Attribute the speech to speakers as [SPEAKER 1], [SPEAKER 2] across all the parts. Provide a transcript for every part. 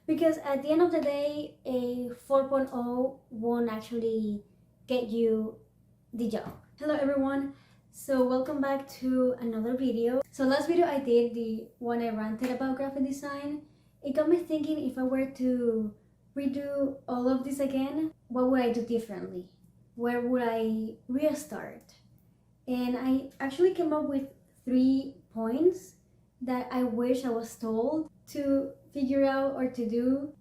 [SPEAKER 1] Because at the end of the day, a 4.0 won't actually get you the job. Hello everyone. So welcome back to another video. So last video I did, the one I ranted about graphic design, it got me thinking, if I were to redo all of this again, what would I do differently? Where would I restart? And I actually came up with 3 points that I wish I was told to figure out or to do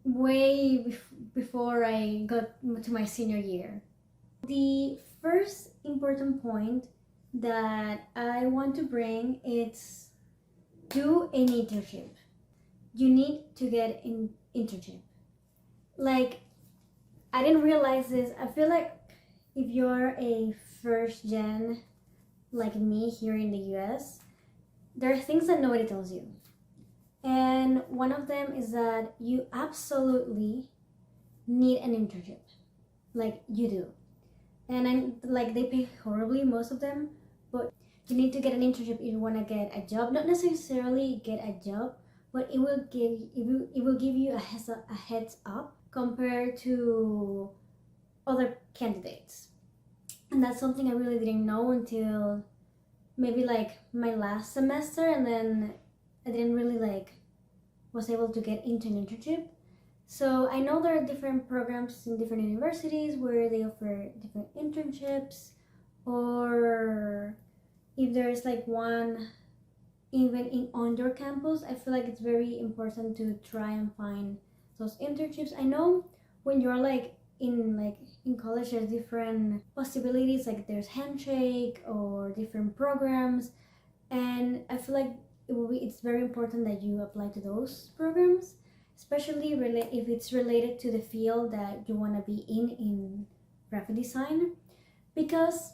[SPEAKER 1] before I got to my senior year. The first important point that I want to bring is do an internship. You need to get an internship. Like, I didn't realize this. I feel like if you're a first gen like me here in the US, there are things that nobody tells you. And one of them is that you absolutely need an internship. Like, you do. And they pay horribly, most of them, but you need to get an internship if you want to get a job. Not necessarily get a job, but it will give you a heads up compared to other candidates. And that's something I really didn't know until maybe like my last semester, and then I didn't really was able to get into an internship. So I know there are different programs in different universities where they offer different internships, or if there's like one even on your campus, I feel like it's very important to try and find those internships. I know when you're in college, there's different possibilities, like there's handshake or different programs, and I feel like it's very important that you apply to those programs, especially if it's related to the field that you want to be in graphic design. Because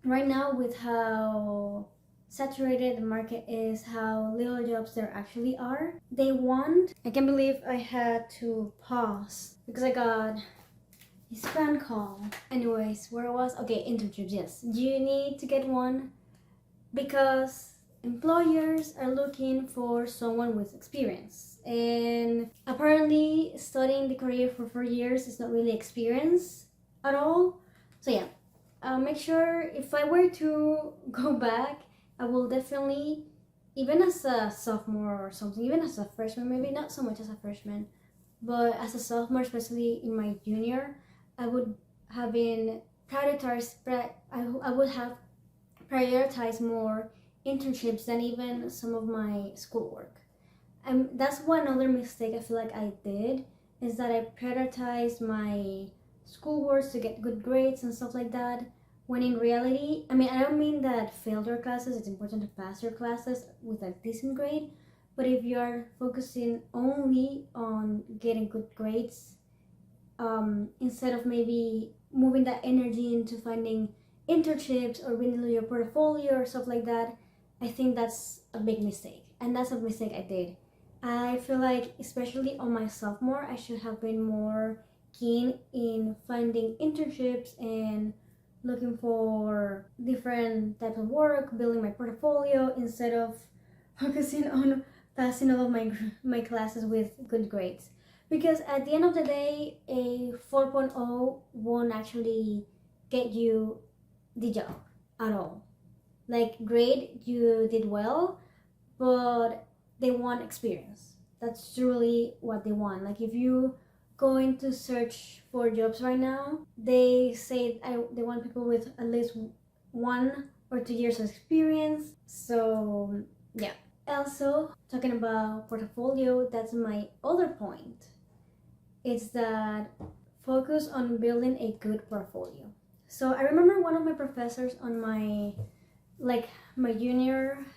[SPEAKER 1] right now, with how saturated the market is, how little jobs there actually are, I can't believe I had to pause because I got a spam call. Anyways, where I was? Okay, internships, yes. You need to get one because employers are looking for someone with experience. And apparently studying the career for 4 years is not really experience at all. So yeah, make sure, if I were to go back, I will definitely, even as a sophomore or something, even as a freshman, maybe not so much as a freshman, but as a sophomore, especially in my junior, I would have been I would have prioritized more internships than even some of my schoolwork. That's one other mistake I feel like I did, is that I prioritized my schoolwork to get good grades and stuff like that, when in reality, I don't mean that fail your classes, it's important to pass your classes with a decent grade, but if you're focusing only on getting good grades, instead of maybe moving that energy into finding internships or building your portfolio or stuff like that, I think that's a big mistake. And that's a mistake I did. I feel like, especially on my sophomore, I should have been more keen in finding internships and looking for different types of work, building my portfolio, instead of focusing on passing all of my classes with good grades. Because at the end of the day, a 4.0 won't actually get you the job at all. Like, great, you did well, but they want experience. That's truly what they want. Like, if you going to search for jobs right now, they say they want people with at least 1 or 2 years of experience. So yeah. Also, talking about portfolio, that's my other point. It's that focus on building a good portfolio. So I remember one of my professors on my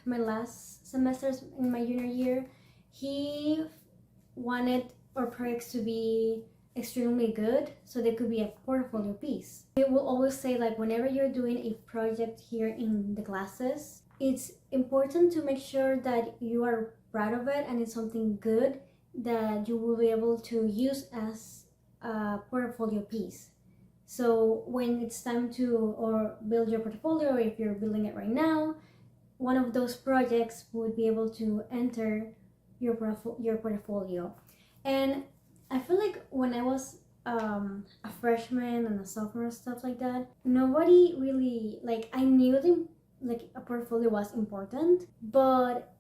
[SPEAKER 1] last semesters in my junior year, he wanted our projects to be extremely good so they could be a portfolio piece. He will always say, like, whenever you're doing a project here in the classes, it's important to make sure that you are proud of it and it's something good that you will be able to use as a portfolio piece. So when it's time to build your portfolio, or if you're building it right now, one of those projects would be able to enter your portfolio. And I feel like when I was a freshman and a sophomore and stuff like that, nobody really, like, I knew like a portfolio was important, but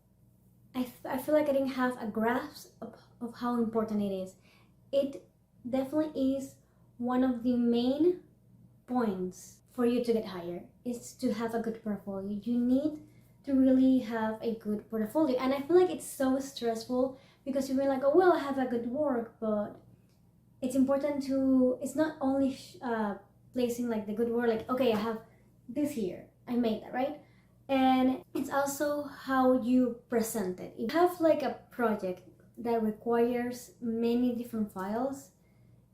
[SPEAKER 1] I feel like I didn't have a grasp of how important it is. It definitely is one of the main points for you to get hired, is to have a good portfolio. You need to really have a good portfolio. And I feel like it's so stressful because you're like, oh, well, I have a good work, but it's important to, it's not only placing like the good work, like, okay, I have this here, I made that, right? And it's also how you present it. If you have like a project that requires many different files,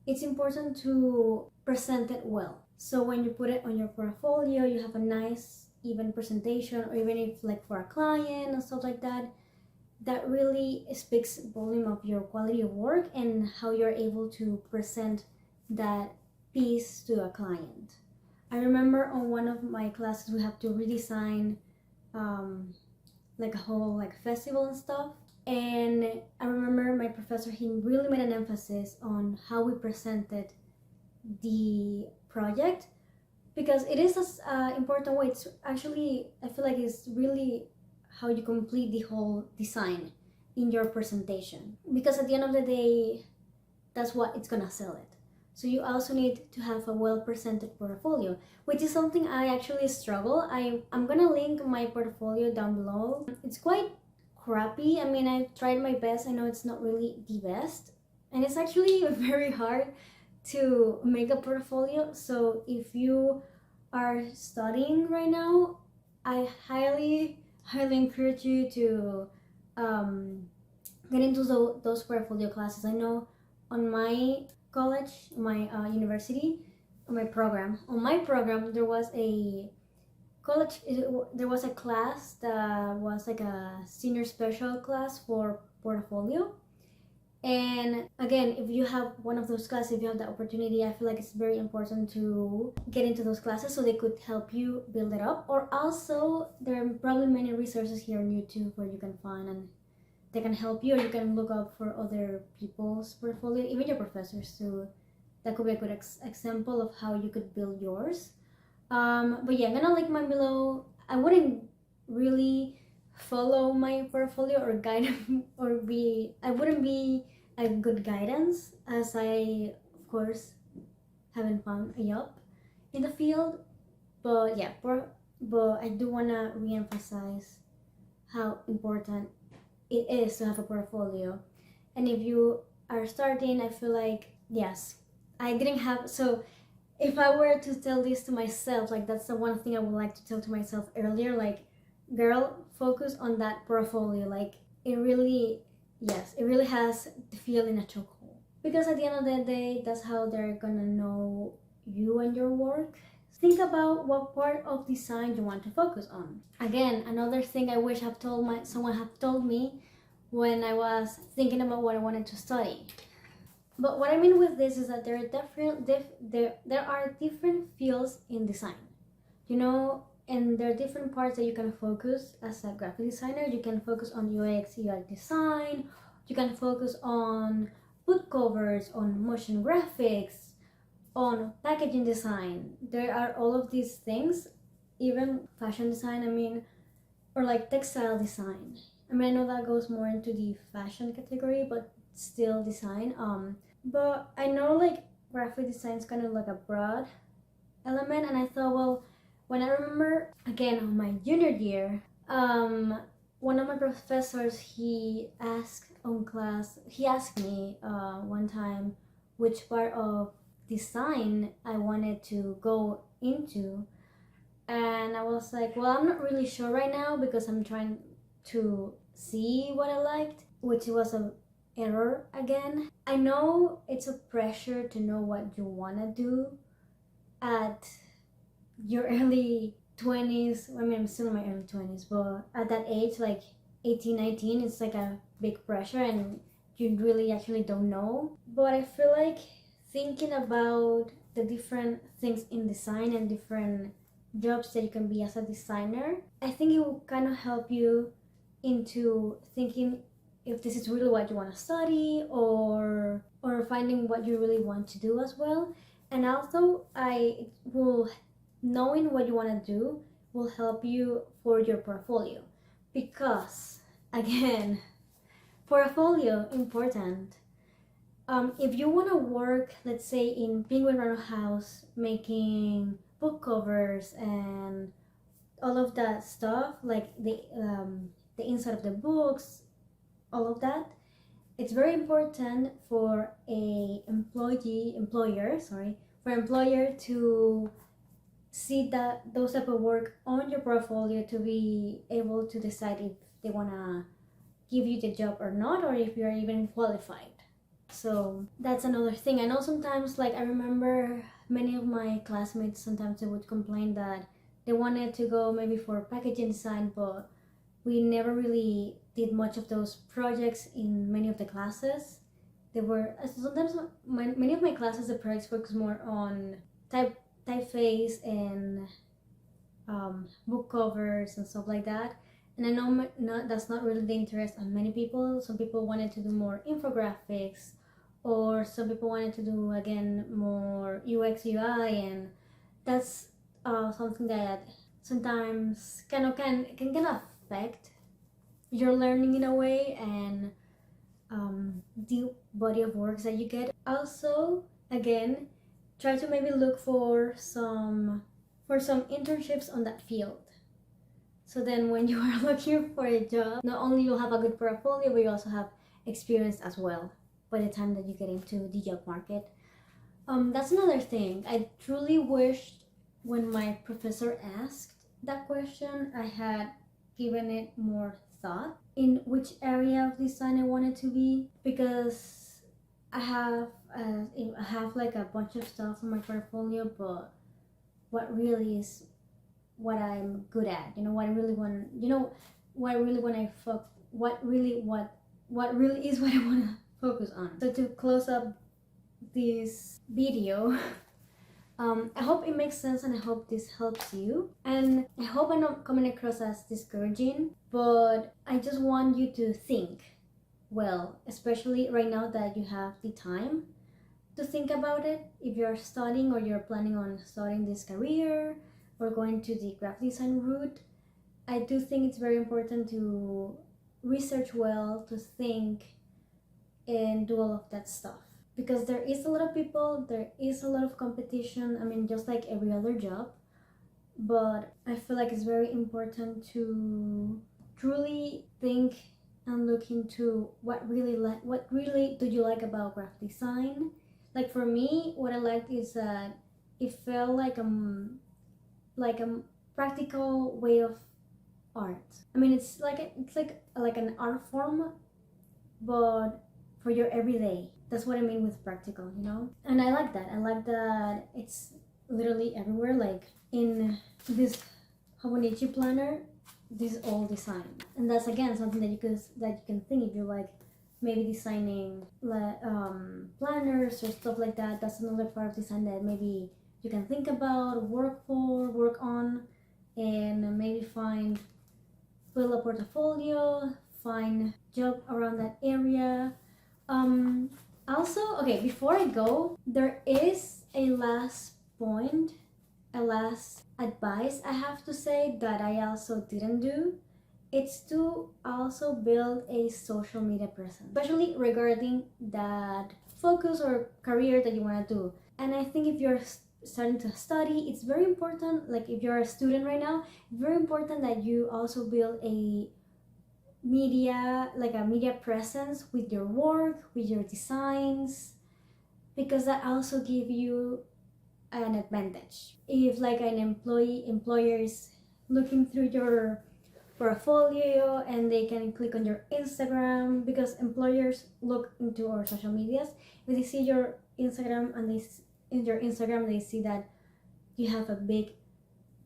[SPEAKER 1] it's important to present it well. So when you put it on your portfolio, you have a nice even presentation, or even if like for a client and stuff like that, that really speaks volume of your quality of work and how you're able to present that piece to a client. I remember on one of my classes we have to redesign like a whole like festival and stuff, and I remember my professor, he really made an emphasis on how we presented the project, because it is an important way. It's actually, I feel like it's really how you complete the whole design in your presentation, because at the end of the day, that's what it's gonna sell it. So you also need to have a well presented portfolio, which is something I actually struggle. I'm gonna link my portfolio down below. It's quite crappy. I mean, I've tried my best. I know it's not really the best, and it's actually very hard to make a portfolio. So if you are studying right now, I highly encourage you to get into those portfolio classes. I know on my college, my university, on my program, there was a there was a class that was like a senior special class for portfolio. And again, if you have one of those classes, if you have the opportunity, I feel like it's very important to get into those classes so they could help you build it up. Or also, there are probably many resources here on YouTube where you can find, and they can help you, or you can look up for other people's portfolio, even your professors too. That could be a good example of how you could build yours. But yeah, I'm gonna link mine below. I wouldn't really follow my portfolio or guide or I wouldn't be a good guidance, as I of course haven't found a job in the field. But yeah, but I do want to re-emphasize how important it is to have a portfolio. And if you are starting, I feel like, yes, I didn't have, so if I were to tell this to myself, like, that's the one thing I would like to tell to myself earlier, like, girl, focus on that portfolio. Like, it really, yes, it really has to feel in a chokehold, because at the end of the day, that's how they're gonna know you and your work. Think about what part of design you want to focus on. Again, another thing I wish someone had told me when I was thinking about what I wanted to study. But what I mean with this is that there are different fields in design, you know, and there are different parts that you can focus as a graphic designer. You can focus on UX, UI design. You can focus on book covers, on motion graphics, on packaging design. There are all of these things, even fashion design, I mean, or like textile design. I mean, I know that goes more into the fashion category, but still design. But I know like graphic design is kind of like a broad element, and I thought, well, when I remember again on my junior year, one of my professors, he asked me one time which part of design I wanted to go into, and I was like, well, I'm not really sure right now because I'm trying to see what I liked, which was a error again. I know it's a pressure to know what you want to do at your early 20s. I mean, I'm still in my early 20s, but at that age, like 18, 19, it's like a big pressure and you really actually don't know. But I feel like thinking about the different things in design and different jobs that you can be as a designer, I think it will kind of help you into thinking if this is really what you want to study, or finding what you really want to do as well. And also I will knowing what you want to do will help you for your portfolio, because again, portfolio important. If you want to work, let's say in Penguin Random House, making book covers and all of that stuff, like the inside of the books, all of that, it's very important for employer to see that those type of work on your portfolio, to be able to decide if they want to give you the job or not, or if you're even qualified. So that's another thing. I know sometimes, like I remember many of my classmates, sometimes they would complain that they wanted to go maybe for packaging design, but we never really did much of those projects in many of the classes. They were sometimes many of my classes, the projects focus more on typeface and book covers and stuff like that. And I know that's not really the interest of many people. Some people wanted to do more infographics, or some people wanted to do again more UX UI, and that's something that sometimes can affect your learning in a way, and the body of works that you get. Also, again, try to maybe look for some internships on that field. So then when you are looking for a job, not only you'll have a good portfolio, but you also have experience as well by the time that you get into the job market. That's another thing. I truly wished when my professor asked that question, I had given it more thought in which area of design I wanted to be, because I have like a bunch of stuff in my portfolio, but what really is what I'm good at, what I really want, what really when I what really is what I want to focus on. So to close up this video, I hope it makes sense, and I hope this helps you, and I hope I'm not coming across as discouraging, but I just want you to think well, especially right now that you have the time to think about it. If you're studying, or you're planning on starting this career or going to the graphic design route, I do think it's very important to research well, to think, and do all of that stuff, because there is a lot of people, there is a lot of competition. I mean, just like every other job, but I feel like it's very important to truly think and look into what really do you like about graphic design. Like for me, what I liked is that it felt like a practical way of art. I mean, it's like an art form, but for your everyday. That's what I mean with practical, And I like that. I like that it's literally everywhere. Like in this Hobonichi planner, this is all design, and that's again something that you can think, if you're like maybe designing planners or stuff like that. That's another part of design that maybe you can think about, work on, and maybe build a portfolio, find job around that area. Also, okay, before I go, there is a last point, a last advice I have to say that I also didn't do. It's to also build a social media presence, especially regarding that focus or career that you want to do. And I think if you're starting to study, it's very important, like if you're a student right now, very important that you also build a media presence with your work, with your designs, because that also give you an advantage. If like an employer is looking through your portfolio, and they can click on your Instagram, because employers look into our social medias. If they see your Instagram, and they see that you have a big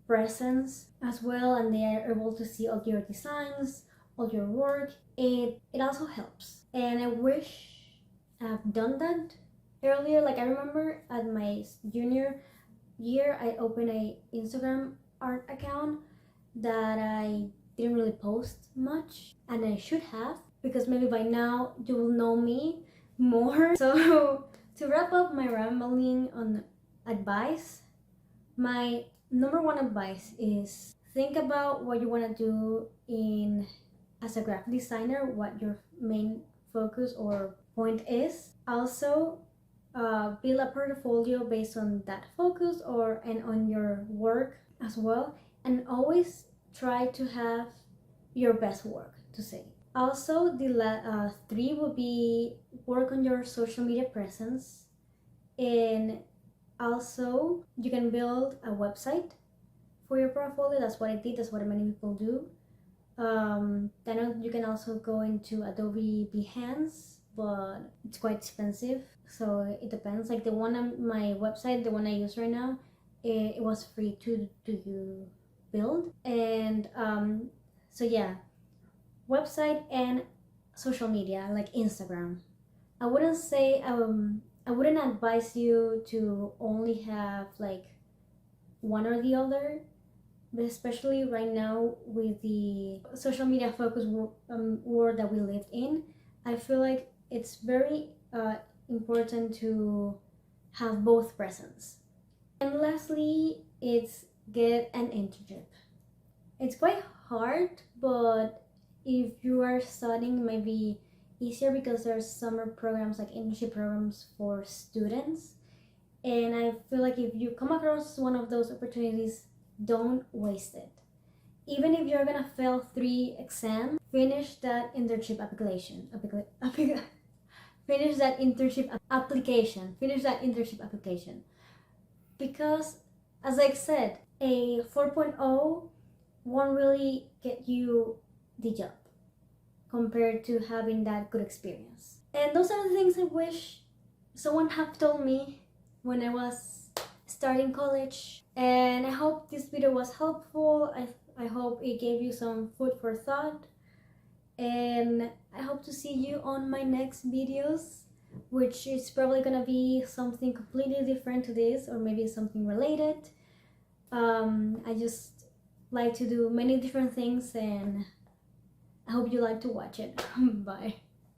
[SPEAKER 1] presence as well, and they are able to see all your designs, all your work, it also helps. And I wish I've done that earlier. Like I remember at my junior year, I opened a Instagram art account that I didn't really post much, and I should have, because maybe by now you will know me more. So to wrap up my rambling on advice, my number one advice is think about what you want to do in as a graphic designer, what your main focus or point is. Also, build a portfolio based on that focus and on your work as well, and always try to have your best work to say. Also, the three will be work on your social media presence, and also you can build a website for your portfolio. That's what I did, that's what many people do. Then you can also go into Adobe Behance, but it's quite expensive, so it depends. Like the one on my website, the one I use right now, it was free to you build. And so yeah, website and social media like Instagram. I wouldn't say I wouldn't advise you to only have like one or the other, but especially right now with the social media focused world that we live in, I feel like it's very important to have both presence. And lastly, it's get an internship. It's quite hard, but if you are studying, it might be easier because there's summer programs like internship programs for students. And I feel like if you come across one of those opportunities, don't waste it. Even if you're gonna fail 3 exams, finish that internship application. Finish that internship application. Because, as I said, a 4.0 won't really get you the job compared to having that good experience. And those are the things I wish someone had told me when I was starting college. And I hope this video was helpful. I hope it gave you some food for thought. And I hope to see you on my next videos, which is probably gonna be something completely different to this, or maybe something related. I just like to do many different things, and I hope you like to watch it. Bye.